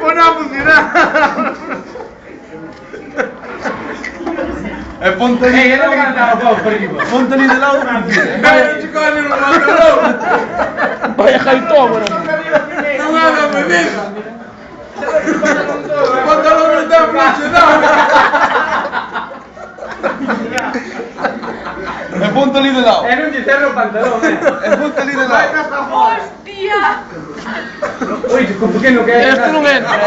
Pues no ha funcionado. Ponte lì de lado. Vaya jaitómano. Non haga medida. O pantalón non ten flaxe, non. Ponte lì de lado. Non ti serve un pantalón, Ponte lì de lado. Hostia! Ui, con pequeno che Este non entra,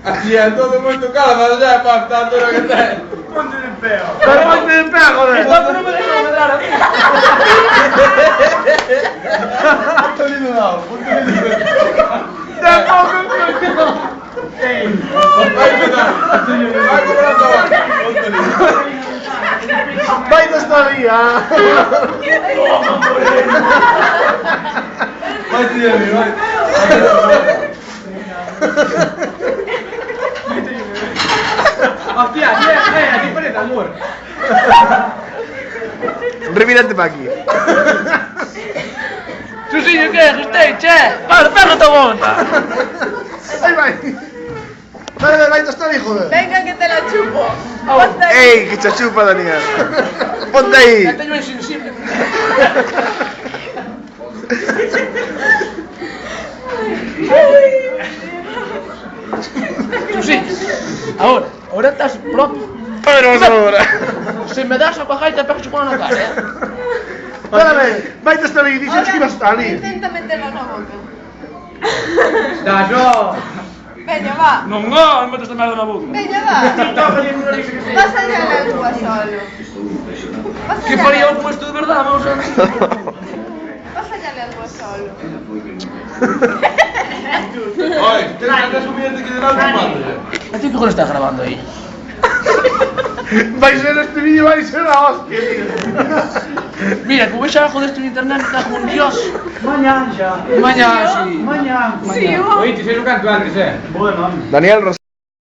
Así é todo moito caro, mas xa é para tanto lo que ten. Ponte de peo. Pero ponte de pé, joder. Quanto non me deixo medrar a mí? Ponte lì de lado. Ponte lì de lado. Vai empezar. Vai cobrando abajo. Ponte lì. Vai desta vía. Vai tíame, vai. Hostia, aquí parece amor. Revirate para aquí. Susiño, que gestei, che. Perro te monta. Aí vai. Dale, vai tostar, joder. Venga que te la chupo. Ponte ahí. Ey, que te chupa, Daniel. Ponte ahí. Ya teño insensible. Susi, ahora estás propio. Pero ahora. Se me das a cuajar y te pego chupando la cara, Espérame, vai testar aí, dixes que ibas a estar ali. Intenta meterlo na boca. Da, yo. Veña, va. Non, non metes esta merda na boca. Veña, va. Vas a ir a la lúa solo. Vas Que faría eu con isto de verdade, vamos a... Vas a ir a la lúa solo. Oi, tens un billete que llevar un mando. A ti que coño estás grabando aí? Vai ser este vídeo, vai ser a hostia, tío. Mira, como vexa abajo desto en internet está como un dios. Mañán xa. Mañá, sí. Mañán. Sí, Oíste, sei un canto antes, Daniel Ros